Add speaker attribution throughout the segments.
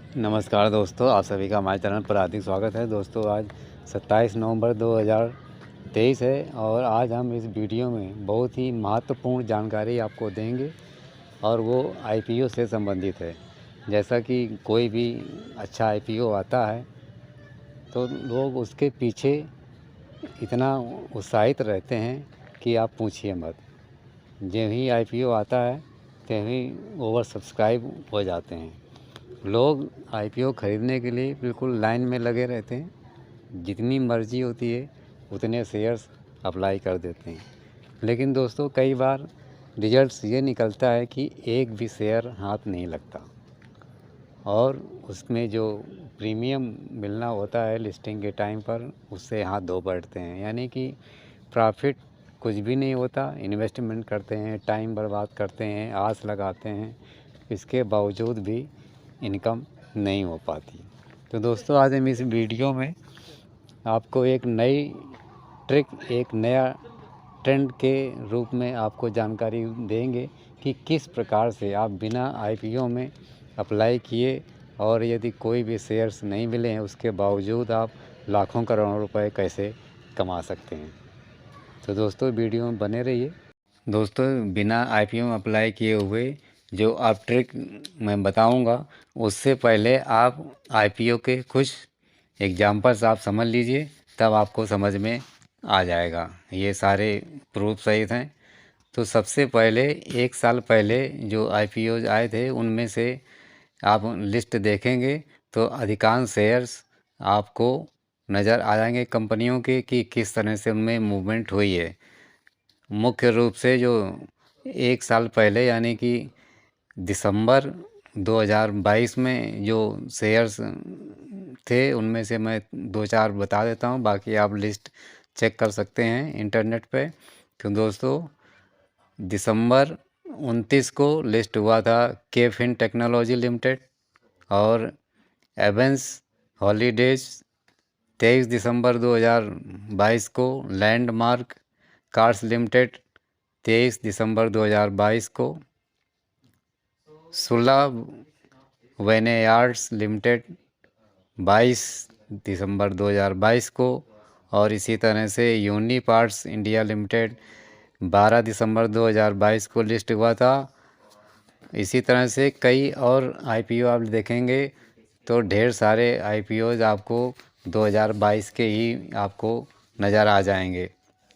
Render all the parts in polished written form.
Speaker 1: नमस्कार दोस्तों, आप सभी का हमारे चैनल पर हार्दिक स्वागत है। दोस्तों आज 27 नवंबर 2023 है और आज हम इस वीडियो में बहुत ही महत्वपूर्ण जानकारी आपको देंगे और वो आईपीओ से संबंधित है। जैसा कि कोई भी अच्छा आईपीओ आता है तो लोग उसके पीछे इतना उत्साहित रहते हैं कि आप पूछिए मत। जो ही आईपीओ आता है त्यों ही ओवर सब्सक्राइब हो जाते हैं। लोग आईपीओ ख़रीदने के लिए बिल्कुल लाइन में लगे रहते हैं। जितनी मर्ज़ी होती है उतने शेयर्स अप्लाई कर देते हैं, लेकिन दोस्तों कई बार रिजल्ट्स ये निकलता है कि एक भी शेयर हाथ नहीं लगता और उसमें जो प्रीमियम मिलना होता है लिस्टिंग के टाइम पर उससे हाथ धो बैठते हैं। यानी कि प्रॉफिट कुछ भी नहीं होता। इन्वेस्टमेंट करते हैं, टाइम बर्बाद करते हैं, आस लगाते हैं, इसके बावजूद भी इनकम नहीं हो पाती। तो दोस्तों आज हम इस वीडियो में आपको एक नई ट्रिक, एक नया ट्रेंड के रूप में आपको जानकारी देंगे कि किस प्रकार से आप बिना आईपीओ में अप्लाई किए और यदि कोई भी शेयर्स नहीं मिले हैं उसके बावजूद आप लाखों करोड़ों रुपए कैसे कमा सकते हैं। तो दोस्तों वीडियो में बने रहिए। दोस्तों बिना आईपीओ में अप्लाई किए हुए जो आप ट्रिक मैं बताऊंगा उससे पहले आप आईपीओ के कुछ एग्जांपल्स आप समझ लीजिए, तब आपको समझ में आ जाएगा। ये सारे प्रूफ सहित हैं। तो सबसे पहले 1 साल पहले जो आईपीओ आए थे उनमें से आप लिस्ट देखेंगे तो अधिकांश शेयर्स आपको नज़र आ जाएंगे कंपनियों के कि किस तरह से उनमें मूवमेंट हुई है। मुख्य रूप से जो 1 साल पहले यानी कि दिसंबर 2022 में जो शेयर्स थे उनमें से मैं 2-4 बता देता हूं, बाकी आप लिस्ट चेक कर सकते हैं इंटरनेट पे। तो दोस्तों दिसंबर 29 को लिस्ट हुआ था केफिन टेक्नोलॉजी लिमिटेड और एवेंस हॉलीडेज। 23 दिसंबर 2022 को लैंडमार्क कार्स लिमिटेड 23 दिसंबर 2022 को, 16 वेनेयार्ड्स लिमिटेड 22 दिसंबर 2022 को और इसी तरह से यूनिपार्ट्स इंडिया लिमिटेड 12 दिसंबर 2022 को लिस्ट हुआ था। इसी तरह से कई और आईपीओ आप देखेंगे तो ढेर सारे आईपीओज आपको 2022 के ही आपको नज़र आ जाएंगे।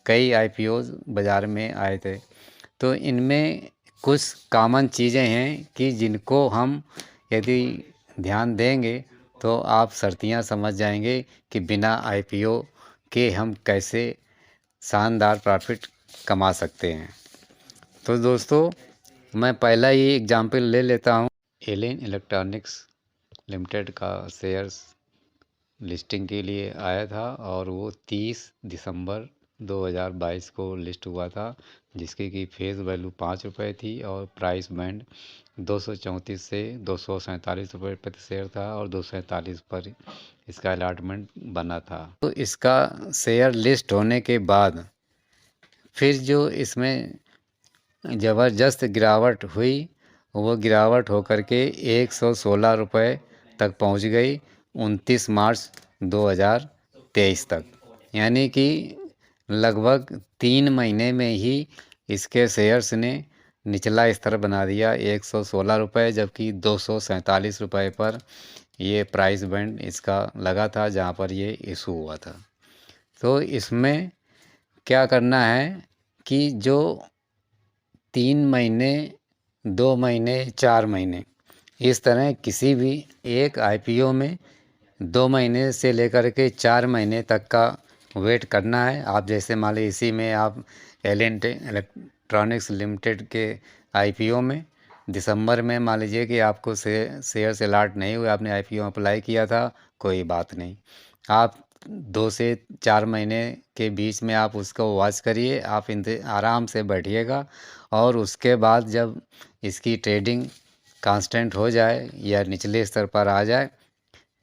Speaker 1: कई आईपीओज बाज़ार में आए थे। तो इनमें कुछ कॉमन चीज़ें हैं कि जिनको हम यदि ध्यान देंगे तो आप शर्तियाँ समझ जाएंगे कि बिना आईपीओ के हम कैसे शानदार प्रॉफिट कमा सकते हैं। तो दोस्तों मैं पहला ही एग्जांपल ले लेता हूं। एलिन इलेक्ट्रॉनिक्स लिमिटेड का शेयर्स लिस्टिंग के लिए आया था और वो 30 दिसंबर 2022 को लिस्ट हुआ था, जिसकी की फेस वैल्यू 5 रुपये थी और प्राइस बैंड 234 से 247 रुपये प्रति शेयर था और 247 पर इसका अलॉटमेंट बना था। तो इसका शेयर लिस्ट होने के बाद फिर जो इसमें ज़बरदस्त गिरावट हुई, वो गिरावट होकर के 116 रुपये तक पहुंच गई 29 मार्च 2023 तक। यानी कि लगभग 3 महीने में ही इसके शेयर्स ने निचला स्तर बना दिया 116 रुपये, जबकि 247 रुपये पर ये प्राइस बैंड इसका लगा था जहां पर ये इशू हुआ था। तो इसमें क्या करना है कि जो 3 महीने, 2 महीने, 4 महीने इस तरह किसी भी एक आईपीओ में 2 महीने से लेकर के 4 महीने तक का वेट करना है। आप जैसे मान लीजिए इसी में आप एलियन इलेक्ट्रॉनिक्स लिमिटेड के आईपीओ में दिसंबर में मान लीजिए कि आपको शेयर से अलॉट नहीं हुए, आपने आईपीओ अप्लाई किया था, कोई बात नहीं। आप 2 से 4 महीने के बीच में आप उसको वॉच करिए, आप आराम से बैठिएगा और उसके बाद जब इसकी ट्रेडिंग कांस्टेंट हो जाए या निचले स्तर पर आ जाए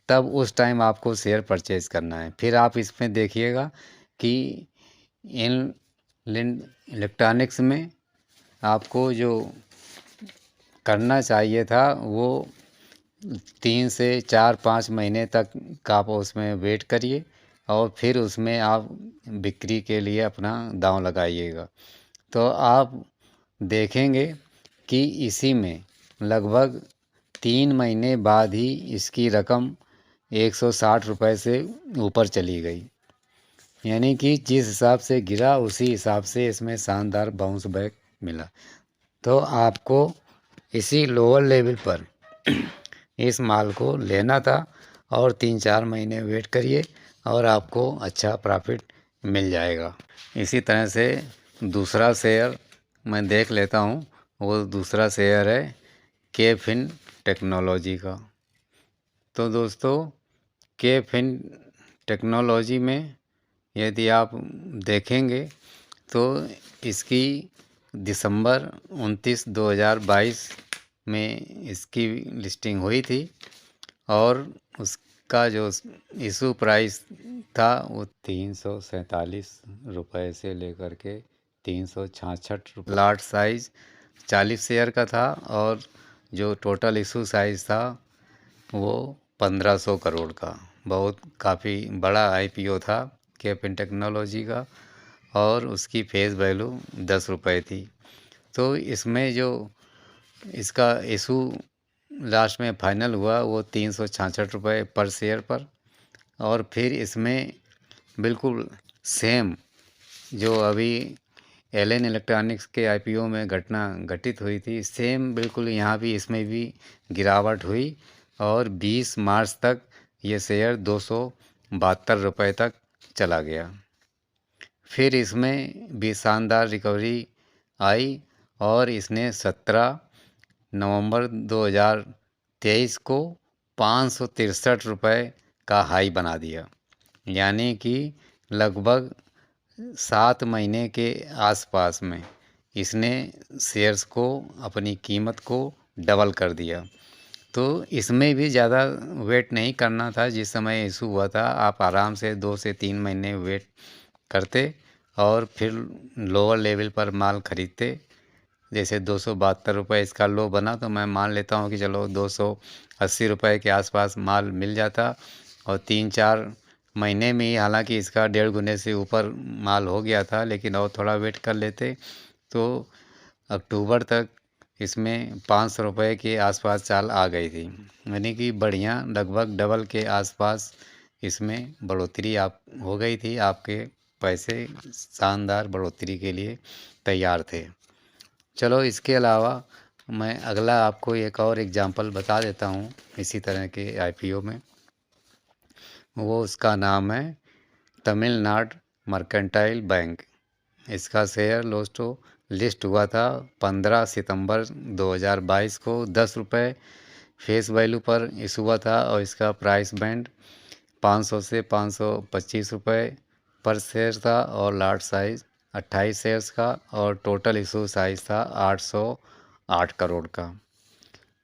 Speaker 1: तब उस टाइम आपको शेयर परचेज करना है। फिर आप इसमें देखिएगा कि इन इलेक्ट्रॉनिक्स में आपको जो करना चाहिए था वो 3 से 4-5 महीने तक आप उसमें वेट करिए और फिर उसमें आप बिक्री के लिए अपना दांव लगाइएगा। तो आप देखेंगे कि इसी में लगभग 3 महीने बाद ही इसकी रकम 160 रुपये से ऊपर चली गई। यानी कि जिस हिसाब से गिरा उसी हिसाब से इसमें शानदार बाउंस बैक मिला। तो आपको इसी लोअर लेवल पर इस माल को लेना था और 3-4 महीने वेट करिए और आपको अच्छा प्रॉफिट मिल जाएगा। इसी तरह से दूसरा शेयर मैं देख लेता हूँ। वो दूसरा शेयर है के फिन टेक्नोलॉजी का। तो दोस्तों, के फिन टेक्नोलॉजी में यदि आप देखेंगे तो इसकी दिसंबर 29 2022 में इसकी लिस्टिंग हुई थी और उसका जो इशू प्राइस था वो 347 रुपये से लेकर के 366 रुपये। लाट साइज़ 40 शेयर का था और जो टोटल इशू साइज़ था वो 1500 करोड़ का। बहुत काफ़ी बड़ा आईपीओ था के फिन टेक्नोलॉजी का और उसकी फेस वैल्यू 10 रुपये थी। तो इसमें जो इसका इशू लास्ट में फाइनल हुआ वो 366 रुपये पर शेयर पर। और फिर इसमें बिल्कुल सेम जो अभी एलन इलेक्ट्रॉनिक्स के आईपीओ में घटना घटित हुई थी, सेम बिल्कुल यहाँ भी इसमें भी गिरावट हुई और 20 मार्च तक ये शेयर 272 रुपये तक चला गया। फिर इसमें भी शानदार रिकवरी आई और इसने 17 नवंबर 2023 को 563 रुपये का हाई बना दिया। यानी कि लगभग 7 महीने के आसपास में इसने शेयर्स को अपनी कीमत को डबल कर दिया। तो इसमें भी ज़्यादा वेट नहीं करना था। जिस समय इशू हुआ था आप आराम से 2 से 3 महीने वेट करते और फिर लोअर लेवल पर माल खरीदते। जैसे 272 रुपये इसका लो बना तो मैं मान लेता हूँ कि चलो 280 रुपये के आसपास माल मिल जाता और 3-4 महीने में ही, हालांकि इसका 1.5 गुने से ऊपर माल हो गया था, लेकिन और थोड़ा वेट कर लेते तो अक्टूबर तक इसमें 500 रुपये के आसपास चाल आ गई थी। यानी कि बढ़िया लगभग डबल के आसपास इसमें बढ़ोतरी आप हो गई थी। आपके पैसे शानदार बढ़ोतरी के लिए तैयार थे। चलो, इसके अलावा मैं अगला आपको एक और एग्जांपल बता देता हूँ इसी तरह के आईपीओ में। वो उसका नाम है तमिलनाडु मर्केंटाइल बैंक। इसका शेयर दोस्तों लिस्ट हुआ था 15 सितंबर 2022 को 10 रुपये फेस वैल्यू पर इशू हुआ था और इसका प्राइस बैंड 500 से 525 रुपये पर शेयर था और लाट साइज़ 28 शेयर्स का और टोटल इशू साइज़ था 808 करोड़ का।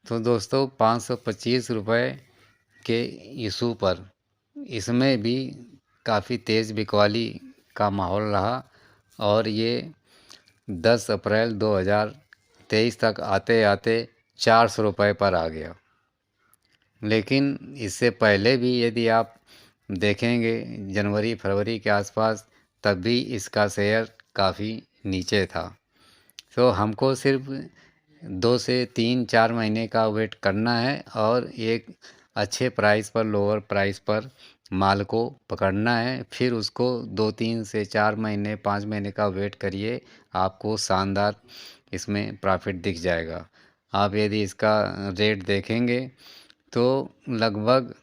Speaker 1: तो दोस्तों 525 रुपये के इशू पर इसमें भी काफ़ी तेज़ बिकवाली का माहौल रहा और ये 10 अप्रैल 2023 तक आते आते 400 रुपये पर आ गया। लेकिन इससे पहले भी यदि आप देखेंगे जनवरी फरवरी के आसपास, तब भी इसका शेयर काफ़ी नीचे था। तो हमको सिर्फ 2 से 3-4 महीने का वेट करना है और एक अच्छे प्राइस पर, लोअर प्राइस पर माल को पकड़ना है। फिर उसको 2-3 से 4 महीने 5 महीने का वेट करिए, आपको शानदार इसमें प्रॉफिट दिख जाएगा। आप यदि इसका रेट देखेंगे तो लगभग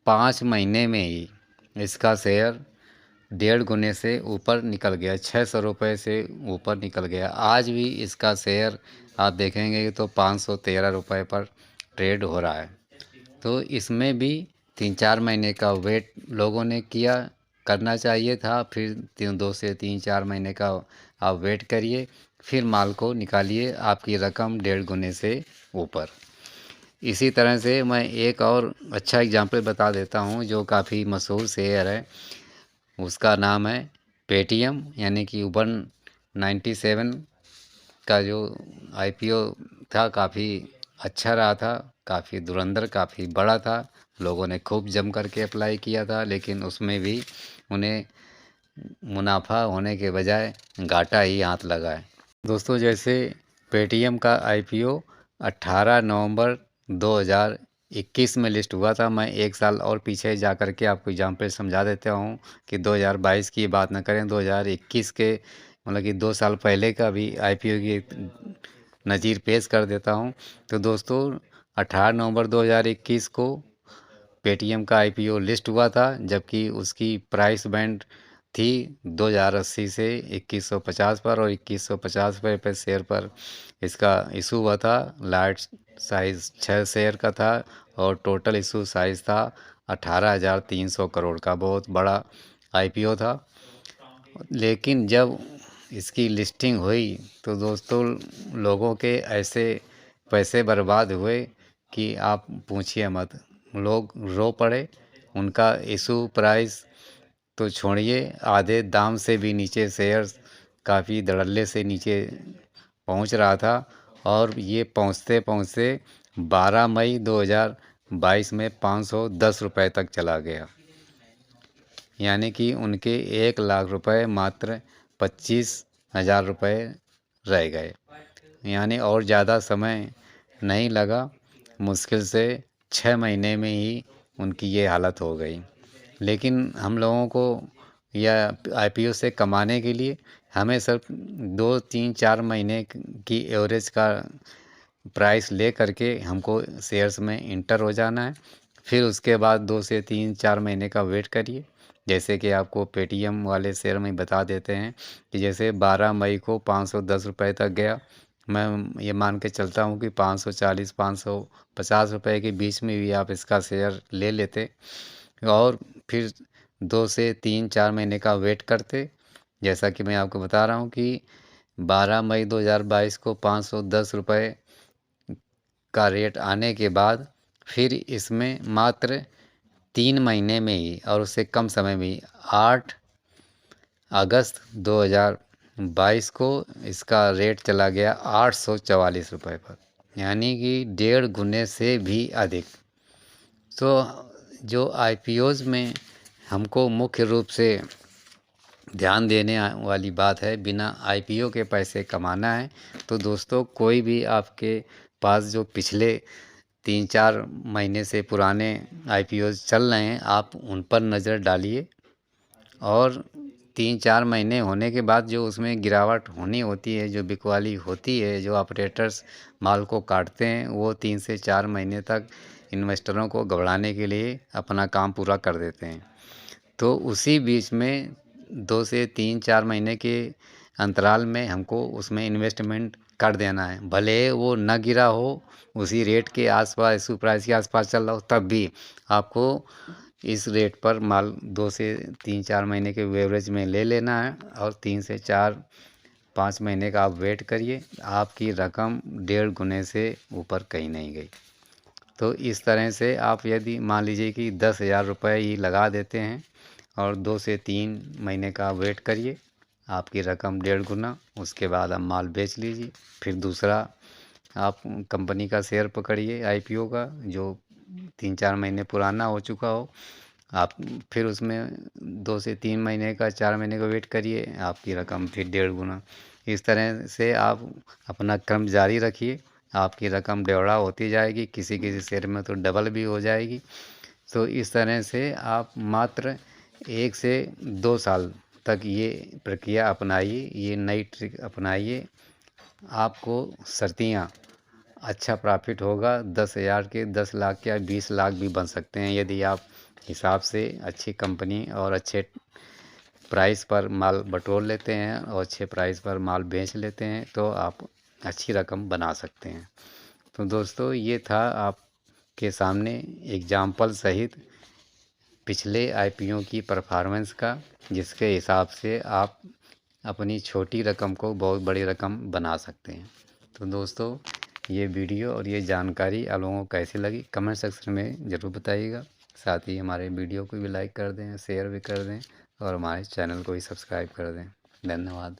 Speaker 1: 5 महीने में ही इसका शेयर 1.5 गुने से ऊपर निकल गया, 600 रुपये से ऊपर निकल गया। आज भी इसका शेयर आप देखेंगे तो 513 रुपये पर ट्रेड हो रहा है। तो इसमें भी 3-4 महीने का वेट लोगों ने किया, करना चाहिए था। फिर 2 से 3-4 महीने का आप वेट करिए, फिर माल को निकालिए, आपकी रकम 1.5 गुने से ऊपर। इसी तरह से मैं एक और अच्छा एग्जांपल बता देता हूँ जो काफ़ी मशहूर शेयर है। उसका नाम है पेटीएम। यानी कि 197 का जो आईपीओ था काफ़ी अच्छा रहा था काफ़ी धुरंधर, काफ़ी बड़ा था। लोगों ने खूब जम करके अप्लाई किया था, लेकिन उसमें भी उन्हें मुनाफा होने के बजाय घाटा ही हाथ लगा है। दोस्तों, जैसे पेटीएम का आईपीओ 18 नवंबर 2021 में लिस्ट हुआ था। मैं एक साल और पीछे जा कर के आपको एग्जाम्पल समझा देता हूँ कि 2022 की बात ना करें, 2021 के मतलब कि 2 साल पहले का भी आईपीओ की नज़ीर पेश कर देता हूँ। तो दोस्तों, 18 नवंबर 2021 को पेटीएम का आईपीओ लिस्ट हुआ था, जबकि उसकी प्राइस बैंड थी 2080 से 2150 पर, और 2150 रुपये पर शेयर पर इसका इशू हुआ था। लार्ज साइज़ 6 शेयर का था और टोटल इशू साइज़ था 18,300 करोड़ का। बहुत बड़ा आईपीओ था। लेकिन जब इसकी लिस्टिंग हुई तो दोस्तों, लोगों के ऐसे पैसे बर्बाद हुए कि आप पूछिए मत। लोग रो पड़े। उनका इशू प्राइस तो छोड़िए, आधे दाम से भी नीचे शेयर्स काफ़ी धड़ल्ले से नीचे पहुंच रहा था। और ये पहुंचते पहुंचते 12 मई 2022 में 510 रुपए तक चला गया। यानी कि उनके 1 लाख रुपए मात्र 25,000 रुपये रह गए। यानी और ज़्यादा समय नहीं लगा, मुश्किल से 6 महीने में ही उनकी ये हालत हो गई। लेकिन हम लोगों को या आईपीओ से कमाने के लिए हमें सिर्फ 2 3 4 महीने की एवरेज का प्राइस ले करके हमको शेयर्स में इंटर हो जाना है। फिर उसके बाद 2 से 3 4 महीने का वेट करिए। जैसे कि आपको पेटीएम वाले शेयर में बता देते हैं कि जैसे 12 मई को 510 रुपये तक गया। मैं ये मान के चलता हूँ कि 540 550 रुपये के बीच में भी आप इसका शेयर ले लेते और फिर 2 से 3 4 महीने का वेट करते। जैसा कि मैं आपको बता रहा हूँ कि 12 मई 2022 को 510 रुपये का रेट आने के बाद फिर इसमें मात्र 3 महीने में ही और उससे कम समय में ही 8 अगस्त 2022 को इसका रेट चला गया 844 रुपये पर, यानी कि 1.5 गुने से भी अधिक। तो जो आईपीओज़ में हमको मुख्य रूप से ध्यान देने वाली बात है, बिना आईपीओ के पैसे कमाना है तो दोस्तों, कोई भी आपके पास जो पिछले 3 4 महीने से पुराने आईपीओज़ चल रहे हैं, आप उन पर नज़र डालिए। और 3 4 महीने होने के बाद जो उसमें गिरावट होनी होती है, जो बिकवाली होती है, जो ऑपरेटर्स माल को काटते हैं, वो 3 से 4 महीने तक इन्वेस्टरों को घबराने के लिए अपना काम पूरा कर देते हैं। तो उसी बीच में 2 से 3 4 महीने के अंतराल में हमको उसमें इन्वेस्टमेंट कर देना है। भले वो न गिरा हो, उसी रेट के आसपास, इस प्राइस के आसपास चल रहा हो, तब भी आपको इस रेट पर माल 2 से 3 4 महीने के एवरेज में ले लेना है और 3 से 4 5 महीने का आप वेट करिए। आपकी रकम 1.5 गुने से ऊपर कहीं नहीं गई। तो इस तरह से आप यदि मान लीजिए कि 10,000 रुपये ही लगा देते हैं और 2 से 3 महीने का वेट करिए, आपकी रकम 1.5 गुना। उसके बाद आप माल बेच लीजिए। फिर दूसरा आप कंपनी का शेयर पकड़िए आईपीओ का, जो 3 4 महीने पुराना हो चुका हो। आप फिर उसमें 2 से 3 महीने का, 4 महीने का वेट करिए, आपकी रकम फिर 1.5 गुना। इस तरह से आप अपना क्रम जारी रखिए। आपकी रकम डेढ़ा होती जाएगी, किसी किसी शेयर में तो डबल भी हो जाएगी। तो इस तरह से आप मात्र 1 से 2 साल तक ये प्रक्रिया अपनाइए, ये नई ट्रिक अपनाइए। आपको सर्तियाँ अच्छा प्रॉफिट होगा। 10,000 के 10 लाख या 20 लाख भी बन सकते हैं, यदि आप हिसाब से अच्छी कंपनी और अच्छे प्राइस पर माल बटोर लेते हैं और अच्छे प्राइस पर माल बेच लेते हैं, तो आप अच्छी रकम बना सकते हैं। तो दोस्तों, ये था आपके सामने एग्जाम्पल सहित पिछले आईपीओ की परफॉर्मेंस का, जिसके हिसाब से आप अपनी छोटी रकम को बहुत बड़ी रकम बना सकते हैं। तो दोस्तों, ये वीडियो और ये जानकारी आप लोगों को कैसी लगी, कमेंट सेक्शन में ज़रूर बताइएगा। साथ ही हमारे वीडियो को भी लाइक कर दें, शेयर भी कर दें और हमारे चैनल को भी सब्सक्राइब कर दें। धन्यवाद।